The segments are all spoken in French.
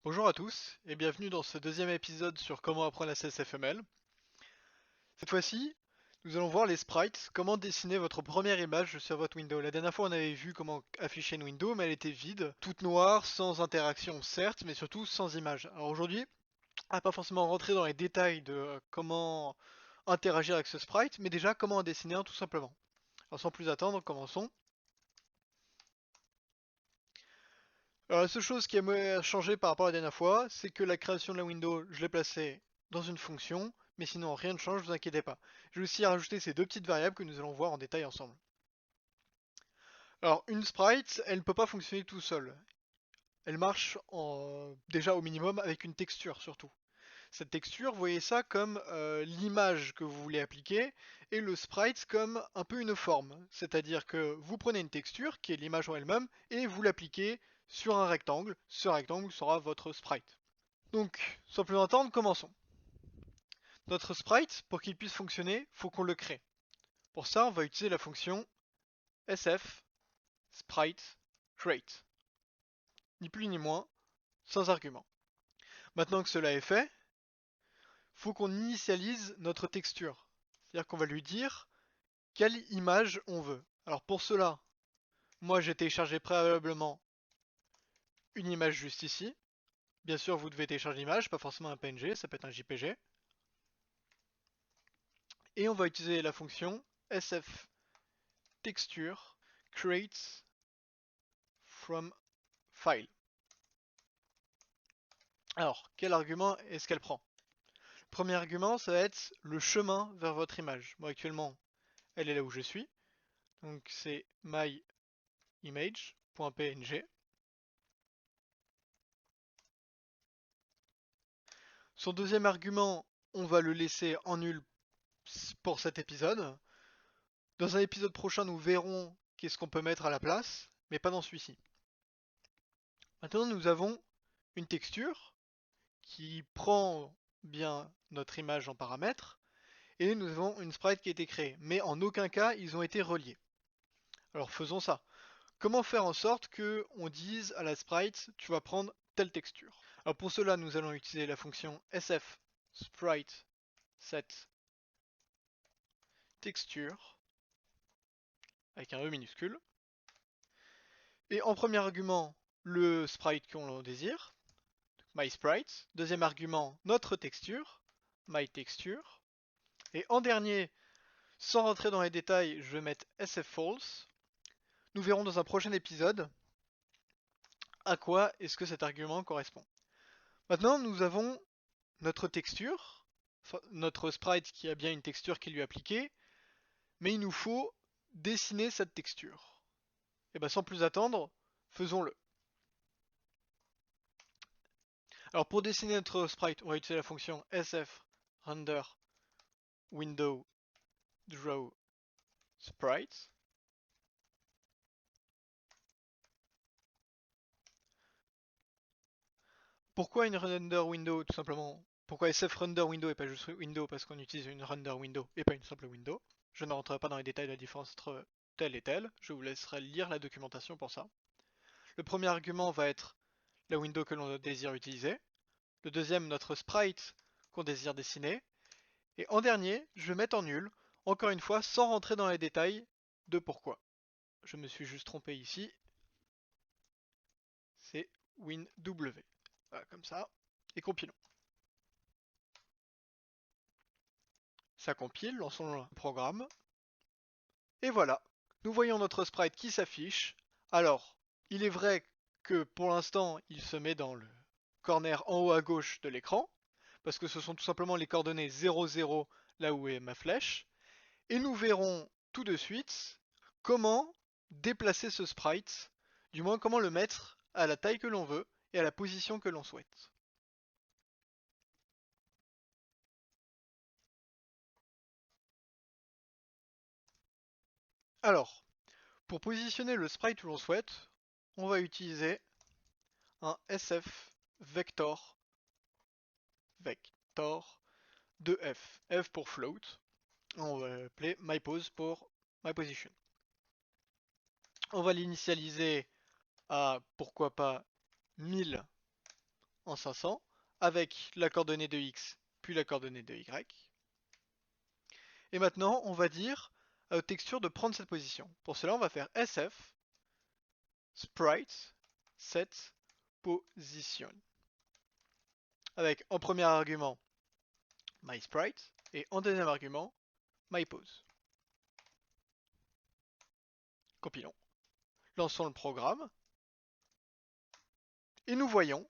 Bonjour à tous et bienvenue dans ce deuxième épisode sur comment apprendre la CSFML. Cette fois-ci, nous allons voir les sprites, comment dessiner votre première image sur votre window. La dernière fois, on avait vu comment afficher une window, mais elle était vide, toute noire, sans interaction certes, mais surtout sans image. Alors aujourd'hui, on va pas forcément rentrer dans les détails de comment interagir avec ce sprite, mais déjà comment en dessiner un tout simplement. Alors sans plus attendre, commençons. Alors la seule chose qui a changé par rapport à la dernière fois, c'est que la création de la window, je l'ai placée dans une fonction, mais sinon rien ne change, ne vous inquiétez pas. Je vais aussi rajouter ces deux petites variables que nous allons voir en détail ensemble. Alors une sprite, elle ne peut pas fonctionner tout seul. Elle marche déjà au minimum avec une texture surtout. Cette texture, voyez ça comme l'image que vous voulez appliquer et le sprite comme un peu une forme. C'est-à-dire que vous prenez une texture qui est l'image en elle-même et vous l'appliquez sur un rectangle. Ce rectangle sera votre sprite. Donc, sans plus attendre, commençons. Notre sprite, pour qu'il puisse fonctionner, il faut qu'on le crée. Pour ça, on va utiliser la fonction sf sprite create. Ni plus ni moins, sans argument. Maintenant que cela est fait, il faut qu'on initialise notre texture. C'est-à-dire qu'on va lui dire quelle image on veut. Alors pour cela, moi j'ai téléchargé préalablement une image juste ici. Bien sûr, vous devez télécharger l'image, pas forcément un PNG, ça peut être un JPG. Et on va utiliser la fonction sf texture create from file. Alors, quel argument est-ce qu'elle prend? Le premier argument, ça va être le chemin vers votre image. Moi actuellement, elle est là où je suis. Donc c'est myimage.png. Son deuxième argument, on va le laisser en nul pour cet épisode. Dans un épisode prochain, nous verrons qu'est-ce qu'on peut mettre à la place, mais pas dans celui-ci. Maintenant, nous avons une texture qui prend bien notre image en paramètre, et nous avons une sprite qui a été créée, mais en aucun cas ils ont été reliés. Alors faisons ça. Comment faire en sorte que on dise à la sprite tu vas prendre telle texture? Alors pour cela nous allons utiliser la fonction sf sprite set texture avec un E minuscule. Et en premier argument le sprite qu'on désire, mySprite. Deuxième argument notre texture, myTexture. Et en dernier, sans rentrer dans les détails, je vais mettre sffalse. Nous verrons dans un prochain épisode à quoi est-ce que cet argument correspond. Maintenant, nous avons notre texture, notre sprite qui a bien une texture qui lui est appliquée, mais il nous faut dessiner cette texture. Et bien sans plus attendre, faisons-le. Alors pour dessiner notre sprite, on va utiliser la fonction sf render window draw sprite. Pourquoi une render window? Tout simplement, pourquoi SF render window et pas juste window? Parce qu'on utilise une render window et pas une simple window. Je ne rentrerai pas dans les détails de la différence entre telle et telle, je vous laisserai lire la documentation pour ça. Le premier argument va être la window que l'on désire utiliser. Le deuxième, notre sprite qu'on désire dessiner. Et en dernier, je vais mettre en nul, encore une fois, sans rentrer dans les détails de pourquoi. Je me suis juste trompé ici. C'est WinW. Voilà, comme ça. Et compilons. Ça compile, lançons le programme. Et voilà, nous voyons notre sprite qui s'affiche. Alors, il est vrai que pour l'instant, il se met dans le corner en haut à gauche de l'écran, parce que ce sont tout simplement les coordonnées 0, 0, là où est ma flèche. Et nous verrons tout de suite comment déplacer ce sprite, du moins comment le mettre à la taille que l'on veut et à la position que l'on souhaite. Alors, pour positionner le sprite où l'on souhaite, on va utiliser un sf vector de f. F pour float. On va appeler myPose pour myPosition. On va l'initialiser à pourquoi pas 1000 en 500 avec la coordonnée de x puis la coordonnée de y. Et maintenant, on va dire à notre texture de prendre cette position. Pour cela, on va faire sf sprite set position. Avec en premier argument mySprite et en deuxième argument myPose. Compilons. Lançons le programme. Et nous voyons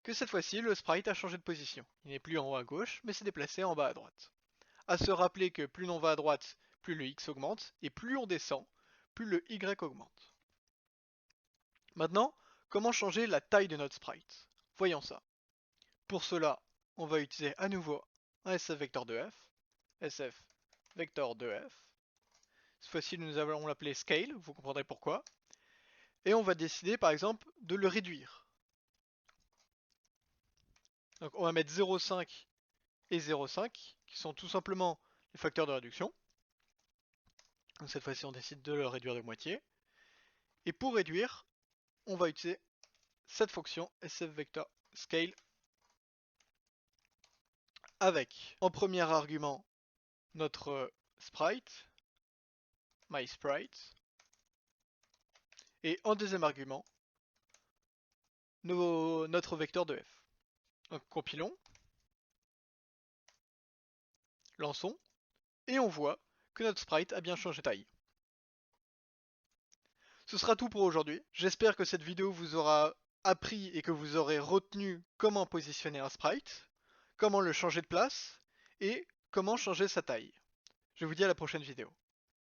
que cette fois-ci, le sprite a changé de position. Il n'est plus en haut à gauche, mais s'est déplacé en bas à droite. À se rappeler que plus l'on va à droite, plus le x augmente, et plus on descend, plus le y augmente. Maintenant, comment changer la taille de notre sprite? Voyons ça. Pour cela, on va utiliser à nouveau un sfvector de f, sf vector de f. Cette fois-ci, nous allons l'appeler scale, vous comprendrez pourquoi. Et on va décider par exemple de le réduire. Donc on va mettre 0,5 et 0,5 qui sont tout simplement les facteurs de réduction. Donc cette fois-ci on décide de le réduire de moitié. Et pour réduire, on va utiliser cette fonction sfvector_scale avec en premier argument notre sprite, mySprite, et en deuxième argument notre vecteur de f. Donc compilons, lançons, et on voit que notre sprite a bien changé de taille. Ce sera tout pour aujourd'hui. J'espère que cette vidéo vous aura appris et que vous aurez retenu comment positionner un sprite, comment le changer de place et comment changer sa taille. Je vous dis à la prochaine vidéo.